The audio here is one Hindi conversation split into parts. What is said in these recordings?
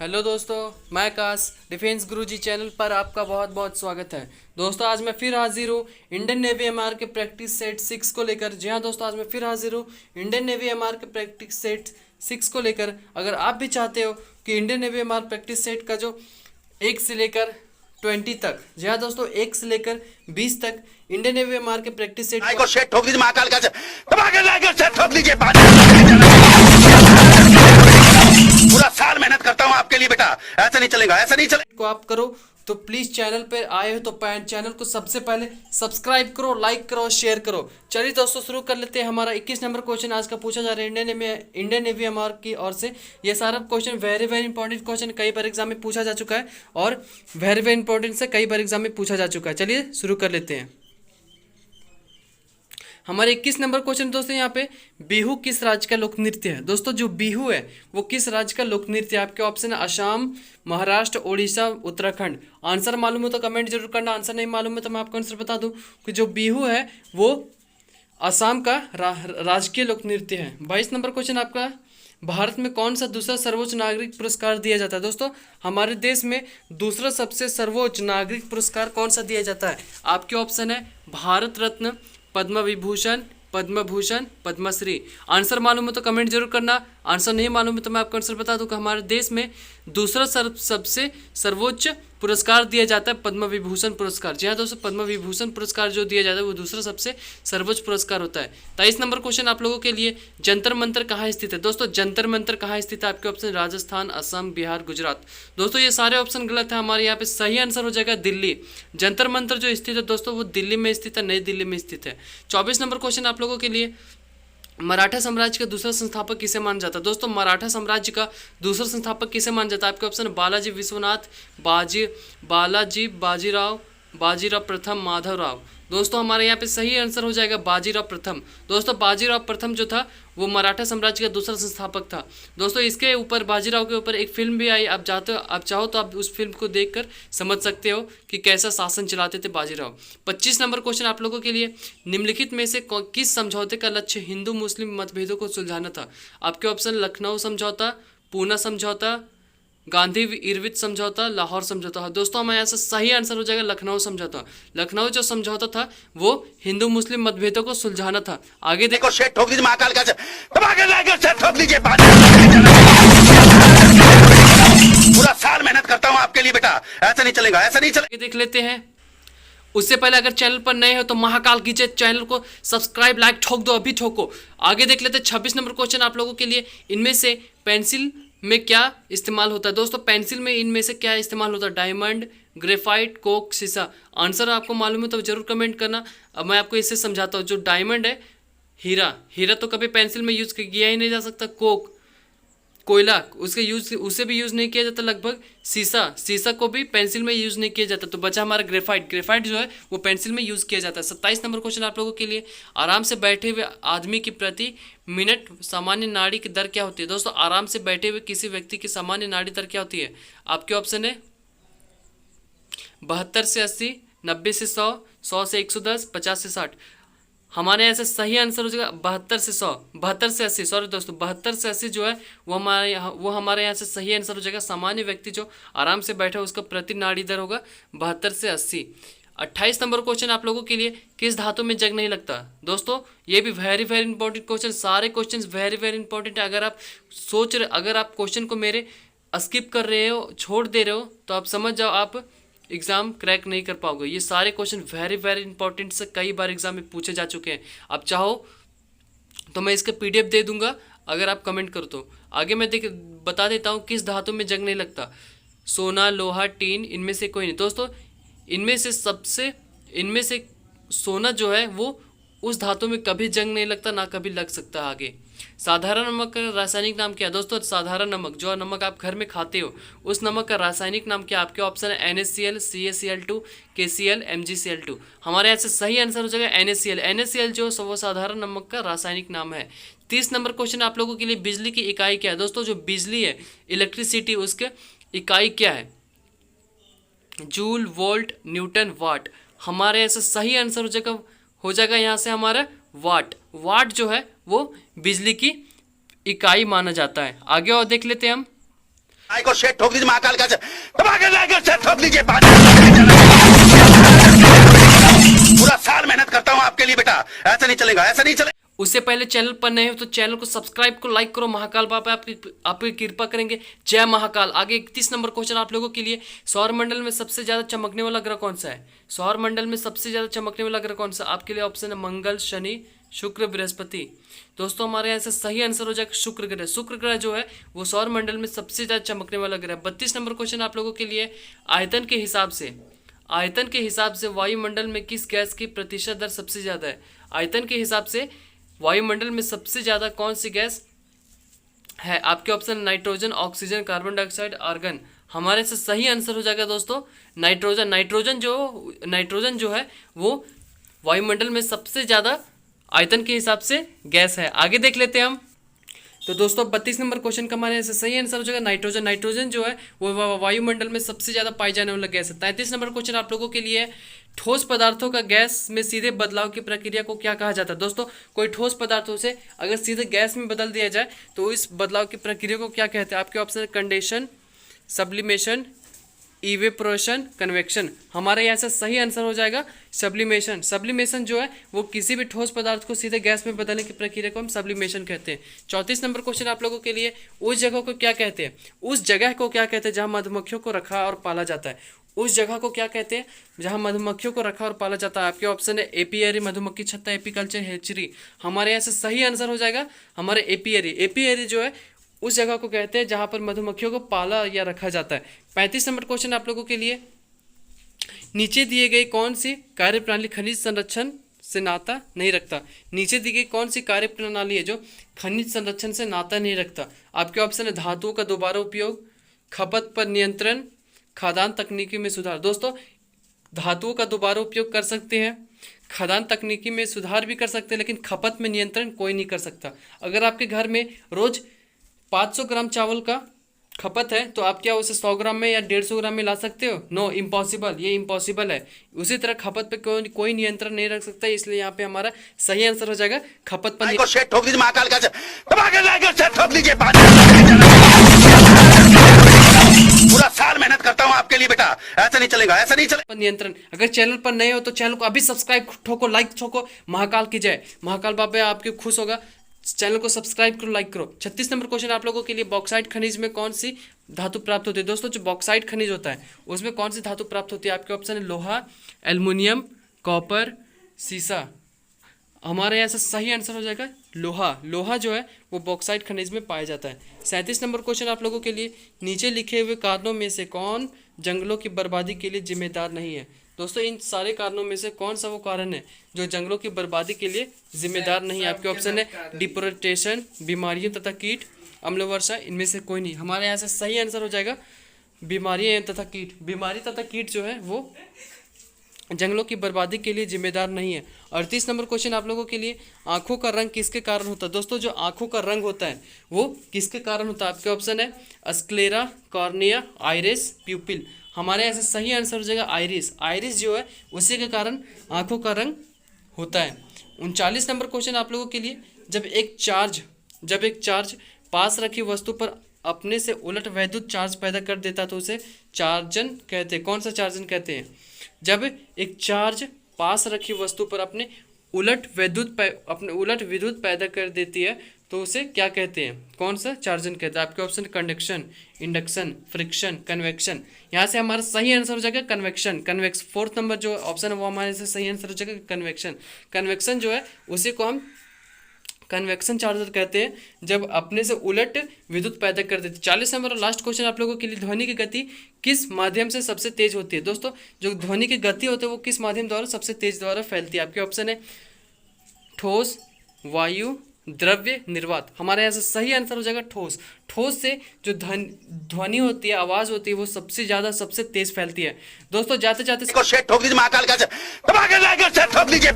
हेलो दोस्तों, मैं आकाश डिफेंस गुरुजी चैनल पर आपका बहुत बहुत स्वागत है। दोस्तों आज मैं फिर हाजिर हूँ इंडियन नेवी एमआर के प्रैक्टिस सेट 6 को लेकर। जी हाँ दोस्तों, आज मैं फिर हाजिर हूँ इंडियन नेवी एमआर के प्रैक्टिस सेट 6 को लेकर। अगर आप भी चाहते हो कि Indian navy MR practice set का जो 1 से लेकर 20 तक, जी हाँ दोस्तों 1 से लेकर 20 तक इंडियन नेवी एमआर के प्रैक्टिस सेट को शेट ठोक दीजिए, महाकाल का शेट ठोक दीजिए। पूरा साल मेहनत करता हूँ आपके लिए बेटा, ऐसा नहीं चलेगा, ऐसा नहीं चलेगा। को आप करो तो प्लीज चैनल पर आए हो तो चैनल को सबसे पहले सब्सक्राइब करो, लाइक करो, शेयर करो। चलिए दोस्तों शुरू कर लेते हैं। हमारा 21 नंबर क्वेश्चन आज का पूछा जा रहा है इंडियन नेवी एमआर की ओर से। ये सारा question very very important question कई बार एग्जाम में पूछा जा चुका है और वेरी वेरी इंपॉर्टेंट से कई बार एग्जाम में पूछा जा चुका है। चलिए शुरू कर लेते हैं। हमारे 21 नंबर क्वेश्चन दोस्तों यहाँ पे, बिहू किस राज्य का लोक नृत्य है? दोस्तों जो बिहू है वो किस राज्य का लोक नृत्य है? आपके ऑप्शन है असम, महाराष्ट्र, उड़ीसा, उत्तराखंड। आंसर मालूम हो तो कमेंट जरूर करना, आंसर नहीं मालूम है तो मैं आपको आंसर बता दूं कि जो बिहू है वो असम का राजकीय लोक नृत्य है। 22 नंबर क्वेश्चन आपका, भारत में कौन सा दूसरा सर्वोच्च नागरिक पुरस्कार दिया जाता है? दोस्तों हमारे देश में दूसरा सबसे सर्वोच्च नागरिक पुरस्कार कौन सा दिया जाता है? आपके ऑप्शन है भारत रत्न, पद्म विभूषण, पद्म भूषण, पद्मश्री। आंसर मालूम हो तो कमेंट जरूर करना, आंसर नहीं मालूम है तो मैं आपको आंसर बता दूं कि हमारे देश में दूसरा सबसे सर्वोच्च पुरस्कार दिया जाता है पद्म विभूषण पुरस्कार। जी हाँ दोस्तों, पद्म विभूषण पुरस्कार जो दिया जाता है वो दूसरा सबसे सर्वोच्च पुरस्कार होता है। 23 नंबर क्वेश्चन आप लोगों के लिए, जंतर मंतर कहाँ स्थित है? दोस्तों जंतर मंतर कहाँ स्थित है? आपके ऑप्शन राजस्थान, असम, बिहार, गुजरात। दोस्तों ये सारे ऑप्शन गलत है, हमारे यहाँ पे सही आंसर हो जाएगा दिल्ली। जंतर मंतर जो स्थित है दोस्तों वो दिल्ली में स्थित है, नई दिल्ली में स्थित है। 24 नंबर क्वेश्चन आप लोगों के लिए, मराठा साम्राज्य का दूसरा संस्थापक किसे माना जाता है? दोस्तों मराठा साम्राज्य का दूसरा संस्थापक किसे माना जाता है? आपके ऑप्शन बालाजी विश्वनाथ, बालाजी बाजीराव प्रथम, माधवराव। दोस्तों हमारे यहाँ पे सही आंसर हो जाएगा बाजीराव प्रथम। दोस्तों बाजीराव प्रथम जो था वो मराठा साम्राज्य का दूसरा संस्थापक था। दोस्तों इसके ऊपर, बाजीराव के ऊपर एक फिल्म भी आई, आप चाहो तो आप उस फिल्म को देखकर समझ सकते हो कि कैसा शासन चलाते थे बाजीराव। 25 नंबर क्वेश्चन आप लोगों के लिए, निम्नलिखित में से किस समझौते का लक्ष्य हिंदू मुस्लिम मतभेदों को सुलझाना था? आपके ऑप्शन लखनऊ समझौता, पूना समझौता, गांधी इरवित समझौता, लाहौर समझौता। दोस्तों हमारे यहाँ से सही आंसर हो जाएगा लखनऊ समझौता। लखनऊ जो समझौता था वो हिंदू मुस्लिम मतभेदों को सुलझाना था। आगे देखो, शेट ठोक दीजिए, महाकाल का शेट ठोक दीजिए। पूरा साल मेहनत करता हूँ आपके लिए बेटा, ऐसा नहीं चलेगा, ऐसा नहीं चलेगा। देख लेते हैं। उससे पहले अगर चैनल पर नए हो तो महाकाल कीजिए, चैनल को सब्सक्राइब, लाइक ठोक दो, अभी ठोको। आगे देख लेते हैं 26 नंबर क्वेश्चन आप लोगों के लिए, इनमें से पेंसिल में क्या इस्तेमाल होता है? दोस्तों पेंसिल में इनमें से क्या इस्तेमाल होता है? डायमंड, ग्रेफाइट, कोक, शीशा। आंसर आपको मालूम है तो जरूर कमेंट करना। अब मैं आपको इससे समझाता हूँ। जो डायमंड है, हीरा तो कभी पेंसिल में यूज किया ही नहीं जा सकता। कोक, कोयला, उसे भी यूज़ नहीं किया जाता लगभग। शीशा को भी पेंसिल में यूज़ नहीं किया जाता। तो बचा हमारा ग्रेफाइट जो है वो पेंसिल में यूज़ किया जाता है। 27 नंबर क्वेश्चन आप लोगों के लिए, आराम से बैठे हुए आदमी की प्रति मिनट सामान्य नाड़ी की दर क्या होती है? दोस्तों आराम से बैठे हुए किसी व्यक्ति की सामान्य नाड़ी दर क्या होती है? आपके ऑप्शन है 72 से 80, 90 से 100, 100 से 110, 50 से 60। हमारे यहाँ से सही आंसर हो जाएगा 72 से 100, 72 से 80, सॉरी दोस्तों 72 से 80 जो है वो हमारे यहाँ से सही आंसर हो जाएगा। सामान्य व्यक्ति जो आराम से बैठा है उसका प्रति नाड़ी दर होगा 72 से 80। 28 नंबर क्वेश्चन आप लोगों के लिए, किस धातु में जंग नहीं लगता? दोस्तों ये भी वेरी वेरी इंपॉर्टेंट क्वेश्चन, सारे क्वेश्चन वेरी वेरी इंपॉर्टेंट है। अगर आप क्वेश्चन को मेरे स्किप कर रहे हो, छोड़ दे रहे हो तो आप समझ जाओ आप एग्ज़ाम क्रैक नहीं कर पाओगे। ये सारे क्वेश्चन वेरी वेरी इंपॉर्टेंट से कई बार एग्जाम में पूछे जा चुके हैं। आप चाहो तो मैं इसका PDF दे दूंगा अगर आप कमेंट करो तो। आगे मैं बता देता हूँ किस धातु में जंग नहीं लगता। सोना, लोहा, टीन, इनमें से कोई नहीं। दोस्तों इनमें से सोना जो है वो उस धातु में कभी जंग नहीं लगता, ना कभी लग सकता। आगे साधारण नमक का रासायनिक नाम क्या है? दोस्तों साधारण नमक, जो नमक आप घर में खाते हो उस नमक का रासायनिक नाम क्या? आपके ऑप्शन है NaCl, CaCl2, KCl, MgCl2। हमारे यहाँ से सही आंसर हो जाएगा NaCl। NaCl जो वो साधारण नमक का रासायनिक नाम है। 30 नंबर क्वेश्चन आप लोगों के लिए, बिजली की इकाई क्या है? दोस्तों जो बिजली है, इलेक्ट्रिसिटी, उसके इकाई क्या है? जूल, वोल्ट, न्यूटन, वाट। हमारे यहाँ से सही आंसर हो जाएगा यहाँ से हमारा वाट जो है वो बिजली की इकाई माना जाता है। आगे और देख लेते हैं हम। आई को शेट ठोक दीजिए महाकाल का दबा के लाके शेट ठोक दीजिए पूरा साल मेहनत करता हूँ आपके लिए बेटा ऐसा नहीं चलेगा ऐसा नहीं चलेगा उससे पहले चैनल पर नए हो तो चैनल को सब्सक्राइब करो, लाइक करो। महाकाल बाबा आपकी कृपा करेंगे। जय महाकाल। आगे 31 नंबर क्वेश्चन आप लोगों के लिए, सौर मंडल में सबसे ज्यादा चमकने वाला ग्रह कौन सा है? सौर मंडल में सबसे ज्यादा चमकने वाला ग्रह कौन सा? आपके लिए ऑप्शन है मंगल, शनि, शुक्र, बृहस्पति। दोस्तों हमारे यहाँ से सही आंसर हो जाएगा शुक्र ग्रह। शुक्र ग्रह जो है वो सौर मंडल में सबसे ज्यादा चमकने वाला ग्रह। 32 नंबर क्वेश्चन आप लोगों के लिए, आयतन के हिसाब से वायुमंडल में किस गैस की प्रतिशत दर सबसे ज्यादा है? आयतन के हिसाब से वायुमंडल में सबसे ज्यादा कौन सी गैस है? आपके option nitrogen, oxygen, carbon dioxide, argon. हमारे से सही आंसर हो जाएगा दोस्तों नाइट्रोजन। नाइट्रोजन जो है वो वायुमंडल में सबसे ज्यादा आयतन के हिसाब से गैस है। आगे देख लेते हैं हम। तो दोस्तों 32 नंबर क्वेश्चन का हमारे से सही आंसर हो जाएगा नाइट्रोजन। नाइट्रोजन जो है वो वायुमंडल में सबसे ज्यादा पाई जाने वाला गैस है। 33 नंबर क्वेश्चन आप लोगों के लिए है, ठोस पदार्थों का गैस में सीधे बदलाव की प्रक्रिया को क्या कहा जाता है? दोस्तों कोई ठोस पदार्थों से अगर सीधे गैस में बदल दिया जाए तो इस बदलाव की प्रक्रिया को क्या कहते हैं? आपके ऑप्शन है कंडेंसेशन, सब्लिमेशन, इवेपोरेशन, कन्वेक्शन। हमारे यहाँ से सही आंसर हो जाएगा सब्लिमेशन। सब्लिमेशन जो है वो किसी भी ठोस पदार्थ को सीधे गैस में बदलने की प्रक्रिया को हम सब्लिमेशन कहते हैं। 34 नंबर क्वेश्चन आप लोगों के लिए, उस जगह को क्या कहते हैं? उस जगह को क्या कहते हैं जहाँ मधुमक्खियों को रखा और पाला जाता है? उस जगह को क्या कहते हैं जहाँ मधुमक्खियों को रखा और पाला जाता है? आपके ऑप्शन है एपीएरी, मधुमक्खी छत्ता, एपीकल्चर, हेचरी। हमारे यहाँ से सही आंसर हो जाएगा हमारे एपीएरी। एपीएरी जो है उस जगह को कहते हैं जहाँ पर मधुमक्खियों को पाला या रखा जाता है। 35 नंबर क्वेश्चन आप लोगों के लिए, नीचे दिए गए कौन सी कार्यप्रणाली खनिज संरक्षण से नाता नहीं रखता? नीचे दी गई कौन सी कार्य प्रणाली है जो खनिज संरक्षण से नाता नहीं रखता? आपके ऑप्शन है धातुओं का दोबारा उपयोग, खपत पर नियंत्रण, खाद्यान्न तकनीकी में सुधार। दोस्तों धातुओं का दोबारा उपयोग कर सकते हैं, खाद्यान्न तकनीकी में सुधार भी कर सकते हैं, लेकिन खपत में नियंत्रण कोई नहीं कर सकता। अगर आपके घर में रोज 500 ग्राम चावल का खपत है तो आप क्या उसे 100 ग्राम में या 150 ग्राम में ला सकते हो? नो, इम्पॉसिबल, ये इम्पॉसिबल है। उसी तरह खपत पे कोई नियंत्रण नहीं रख सकता, इसलिए यहाँ पे हमारा सही आंसर हो जाएगा खपत पर। को शेट ठोक दीजिए महाकाल का दबा के लाके शेट ठोक दीजिए पूरा साल मेहनत करता हूँ आपके लिए बेटा ऐसा नहीं चलेगा ऐसा नहीं चलेगा नियंत्रण। अगर चैनल पर नए हो तो चैनल को अभी सब्सक्राइब ठोको, लाइक ठोको। महाकाल की जय। महाकाल बाबा आपके खुश होगा। चैनल को सब्सक्राइब करो, लाइक करो। 36 नंबर क्वेश्चन आप लोगों के लिए, बॉक्साइट खनिज में कौन सी धातु प्राप्त होती है? दोस्तों जो बॉक्साइट खनिज होता है उसमें कौन सी धातु प्राप्त होती है? आपके ऑप्शन है लोहा, एल्युमिनियम, कॉपर, सीसा। हमारे यहाँ से सही आंसर हो जाएगा लोहा। लोहा जो है वो बॉक्साइट खनिज में पाया जाता है। 37 नंबर क्वेश्चन आप लोगों के लिए, नीचे लिखे हुए कारणों में से कौन जंगलों की बर्बादी के लिए जिम्मेदार नहीं है? दोस्तों इन सारे कारणों में से कौन सा वो कारण है जो जंगलों की बर्बादी के लिए जिम्मेदार नहीं है? आपके ऑप्शन है डिफोरेस्टेशन, बीमारियों तथा कीट, अम्ल वर्षा। इनमें से कोई नहीं। हमारे यहाँ से सही आंसर हो जाएगा बीमारियाँ तथा कीट। बीमारी तथा कीट जो है वो जंगलों की बर्बादी के लिए जिम्मेदार नहीं है। 38 नंबर क्वेश्चन आप लोगों के लिए, आंखों का रंग किसके कारण होता है? दोस्तों जो आंखों का रंग होता है वो किसके कारण होता है? आपके ऑप्शन है स्क्लेरा, कॉर्निया, आइरिस, प्यूपिल। हमारे यहाँ से सही आंसर हो जाएगा आइरिस। आइरिस जो है उसी के कारण आंखों का रंग होता है। 39 नंबर क्वेश्चन आप लोगों के लिए, जब एक चार्ज पास रखी वस्तु पर अपने से उलट वैद्युत चार्ज पैदा कर देता तो उसे चार्जन कहते हैं। कौन सा चार्जन कहते हैं? जब एक चार्ज पास रखी वस्तु पर अपने उलट विद्युत पैदा कर देती है तो उसे क्या कहते हैं? कौन सा चार्जन कहते हैं? आपके option conduction, induction, friction, convection. यहाँ से हमारा सही आंसर हो जाएगा कन्वेक्शन। 4th नंबर जो ऑप्शन है वो हमारे से सही आंसर हो जाएगा कन्वेक्शन। कन्वेक्शन जो है उसी को हम कन्वेक्शन चार्जर कहते हैं, जब अपने से उलट विद्युत पैदा कर देते। 40 नंबर और लास्ट क्वेश्चन आप लोगों के लिए, ध्वनि की गति किस माध्यम से सबसे तेज होती है? दोस्तों जो ध्वनि की गति होती है वो किस माध्यम द्वारा सबसे तेज द्वारा फैलती है? आपके ऑप्शन है ठोस, वायु, द्रव्य, निर्वात। हमारे यहाँ से सही आंसर हो जाएगा ठोस। ठोस से जो ध्वनि होती है, आवाज होती है, वो सबसे ज्यादा सबसे तेज फैलती है। दोस्तों जाते जाते को शेट ठोक दीजिए महाकाल का दबा के लाके शेट ठोक दीजिए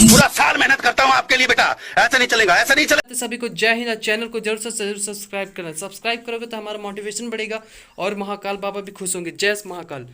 पूरा साल मेहनत करता हूँ आपके लिए बेटा ऐसा नहीं चलेगा ऐसा नहीं चलेगा। सभी को जय हिंद। चैनल को जरूर से जरूर सब्सक्राइब करना। सब्सक्राइब करोगे तो हमारा मोटिवेशन बढ़ेगा और महाकाल बाबा भी खुश होंगे। जय महाकाल।